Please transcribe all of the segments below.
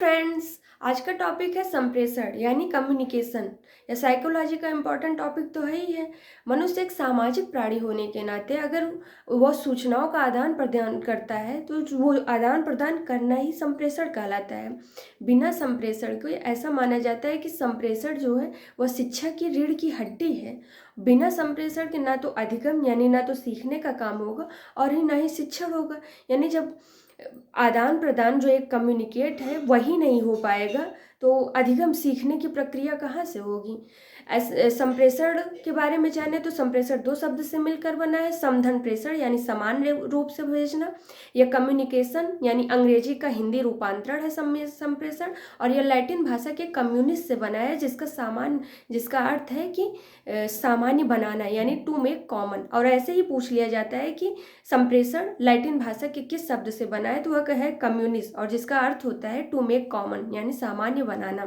Friends, आज का topic है संप्रेषण यानी कम्युनिकेशन। या साइकोलॉजी का इम्पोर्टेंट टॉपिक तो है ही है। मनुष्य एक सामाजिक प्राणी होने के नाते अगर वह सूचनाओं का आदान प्रदान करता है तो वो आदान प्रदान करना ही संप्रेषण कहलाता है। बिना संप्रेषण के ऐसा माना जाता है कि संप्रेषण जो है वह शिक्षा की रीढ़ की हड्डी है। बिना संप्रेषण के ना तो अधिगम यानी ना तो सीखने का काम होगा और ही ना ही शिक्षण होगा। यानी जब आदान प्रदान जो एक कम्युनिकेट है वही नहीं हो पाएगा तो अधिगम सीखने की प्रक्रिया कहाँ से होगी। संप्रेषण के बारे में जाने तो संप्रेषण दो शब्द से मिलकर बना है। समधन प्रेषण यानी समान रूप से भेजना, या कम्युनिकेशन यानी अंग्रेजी का हिंदी रूपांतरण है संप्रेषण, और यह लैटिन भाषा के कम्युनिस्ट से बना है जिसका अर्थ है कि सामान्य बनाना यानी टू मेक कॉमन। और ऐसे ही पूछ लिया जाता है कि संप्रेषण लैटिन भाषा के किस शब्द से बना है तो वह है कम्युनिस्ट, और जिसका अर्थ होता है टू मेक कॉमन यानी सामान्य बनाना।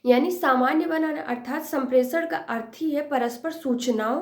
यानी सामान्य बनाना अर्थात संप्रेषण का अर्थ ही है परस्पर सूचनाओं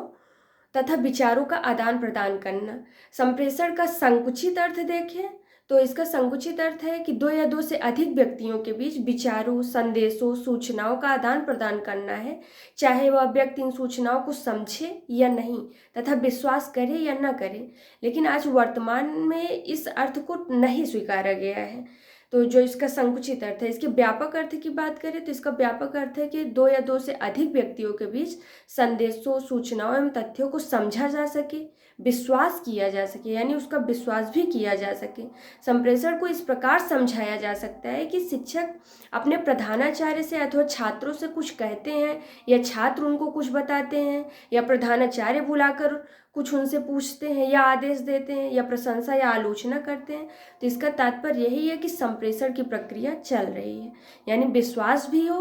तथा विचारों का आदान प्रदान करना। संप्रेषण का संकुचित अर्थ देखें तो इसका संकुचित अर्थ है कि दो या दो से अधिक व्यक्तियों के बीच विचारों, संदेशों, सूचनाओं का आदान प्रदान करना है, चाहे वह व्यक्ति इन सूचनाओं को समझे या नहीं तथा विश्वास करे या न करे। लेकिन आज वर्तमान में इस अर्थ को नहीं स्वीकारा गया है। तो जो इसका संकुचित अर्थ है, इसके व्यापक अर्थ की बात करें तो इसका व्यापक अर्थ है कि दो या दो से अधिक व्यक्तियों के बीच संदेशों, सूचनाओं एवं तथ्यों को समझा जा सके, विश्वास किया जा सके यानी उसका विश्वास भी किया जा सके। संप्रेषण को इस प्रकार समझाया जा सकता है कि शिक्षक अपने प्रधानाचार्य से अथवा छात्रों से कुछ कहते हैं या छात्र उनको कुछ बताते हैं, या प्रधानाचार्य बुलाकर कुछ उनसे पूछते हैं या आदेश देते हैं, या प्रशंसा या आलोचना करते हैं। तो इसका तात्पर्य यही है कि संप्रेषण की प्रक्रिया चल रही है, यानी विश्वास भी हो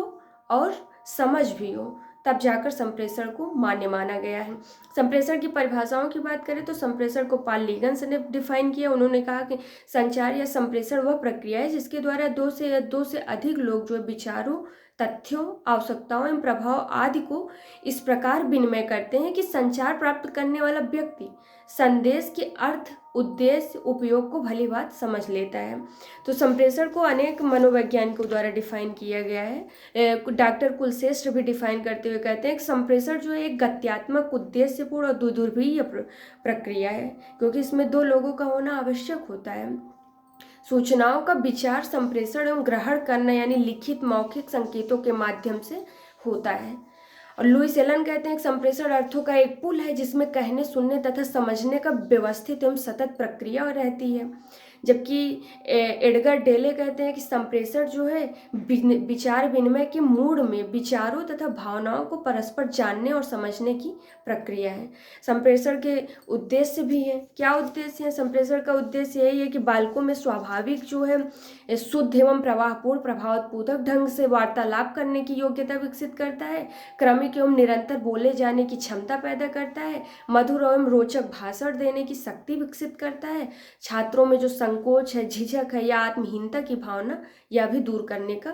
और समझ भी हो, तब जाकर संप्रेषण को मान्य माना गया है। संप्रेषण की परिभाषाओं की बात करें तो संप्रेषण को पॉल लीगन्स ने डिफाइन किया। उन्होंने कहा कि संचार या संप्रेषण वह प्रक्रिया है जिसके द्वारा दो से अधिक लोग जो विचारों, तथ्यों, आवश्यकताओं एवं प्रभाव आदि को इस प्रकार विनिमय करते हैं कि संचार प्राप्त करने वाला व्यक्ति संदेश के अर्थ, उद्देश्य, उपयोग को भली बात समझ लेता है। तो संप्रेषण को अनेक मनोवैज्ञानिकों द्वारा डिफाइन किया गया है। डॉक्टर कुलश्रेष्ठ भी डिफाइन करते हुए कहते हैं कि संप्रेषण जो है एक गत्यात्मक, उद्देश्यपूर्ण और दुर्ध्रुवीय प्रक्रिया है, क्योंकि इसमें दो लोगों का होना आवश्यक होता है। सूचनाओं का विचार, संप्रेषण एवं ग्रहण करना यानी लिखित, मौखिक संकेतों के माध्यम से होता है। और लुईस एलन कहते हैं कि संप्रेषण अर्थों का एक पुल है जिसमें कहने, सुनने तथा समझने का व्यवस्थित एवं सतत प्रक्रिया रहती है। जबकि एडगर डेले कहते हैं कि संप्रेषण जो है विचार विनिमय के मूड में विचारों तथा भावनाओं को परस्पर जानने और समझने की प्रक्रिया है। संप्रेषण के उद्देश्य भी हैं। क्या उद्देश्य है? संप्रेषण का उद्देश्य यही है कि बालकों में स्वाभाविक जो है शुद्ध एवं प्रवाहपूर्ण, प्रभावोत्पादक ढंग से वार्तालाप करने की योग्यता विकसित करता है, क्रमिक एवं निरंतर बोले जाने की क्षमता पैदा करता है, मधुर एवं रोचक भाषण देने की शक्ति विकसित करता है, छात्रों में जो संकोच है, झिझक है या आत्महीनता की भावना यह भी दूर करने का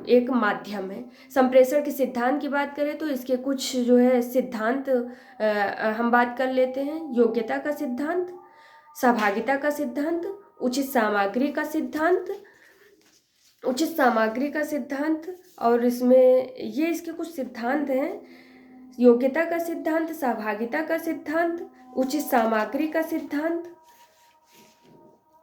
एक माध्यम है। संप्रेषण के सिद्धांत की बात करें तो इसके कुछ जो है सिद्धांत हम बात कर लेते हैं। योग्यता का सिद्धांत, सहभागिता का सिद्धांत, उचित सामग्री का सिद्धांत, और इसमें ये इसके कुछ सिद्धांत हैं। योग्यता का सिद्धांत, सहभागिता का सिद्धांत, उचित सामग्री का सिद्धांत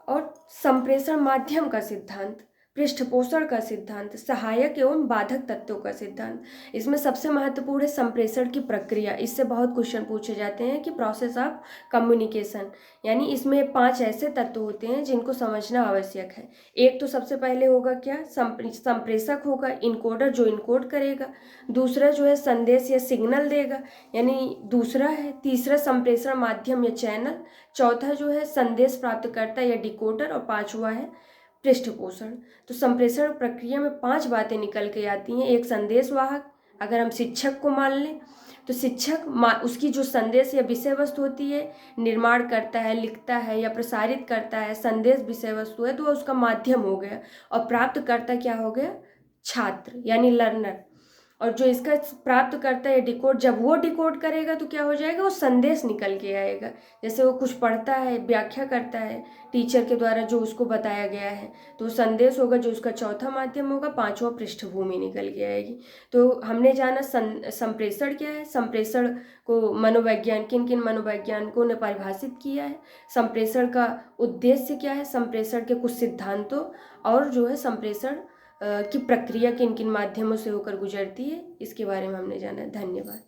और संप्रेषण माध्यम का सिद्धांत, पृष्ठपोषण का सिद्धांत, सहायक एवं बाधक तत्वों का सिद्धांत। इसमें सबसे महत्वपूर्ण है संप्रेषण की प्रक्रिया। इससे बहुत क्वेश्चन पूछे जाते हैं कि प्रोसेस ऑफ कम्युनिकेशन, यानी इसमें 5 ऐसे तत्व होते हैं जिनको समझना आवश्यक है। एक तो सबसे पहले होगा क्या? संप्रेषक होगा, इनकोडर जो इनकोड करेगा। दूसरा जो है संदेश या सिग्नल देगा, यानी दूसरा है। तीसरा संप्रेषण माध्यम या चैनल। चौथा जो है संदेश प्राप्तकर्ता या डिकोडर, और पांचवा है पृष्ठपोषण। तो संप्रेषण प्रक्रिया में 5 बातें निकल के आती हैं। एक संदेश वाहक, अगर हम शिक्षक को मान लें तो शिक्षक उसकी जो संदेश या विषय वस्तु होती है निर्माण करता है, लिखता है या प्रसारित करता है। संदेश विषय वस्तु है तो उसका माध्यम हो गया, और प्राप्तकर्ता क्या हो गया? छात्र यानी लर्नर। और जो इसका प्राप्त करता है डिकोड, जब वो डिकोड करेगा तो क्या हो जाएगा, वो संदेश निकल के आएगा। जैसे वो कुछ पढ़ता है, व्याख्या करता है टीचर के द्वारा जो उसको बताया गया है, तो संदेश होगा जो उसका चौथा माध्यम होगा, पांचवा पृष्ठभूमि निकल के आएगी। तो हमने जाना संप्रेषण क्या है। संप्रेषण को मनोवैज्ञान, किन किन मनोवैज्ञानिकों ने परिभाषित किया है। संप्रेषण का उद्देश्य क्या है, संप्रेषण के कुछ सिद्धांतों, और जो है संप्रेषण की प्रक्रिया किन किन माध्यमों से होकर गुजरती है, इसके बारे में हमने जाना। धन्यवाद।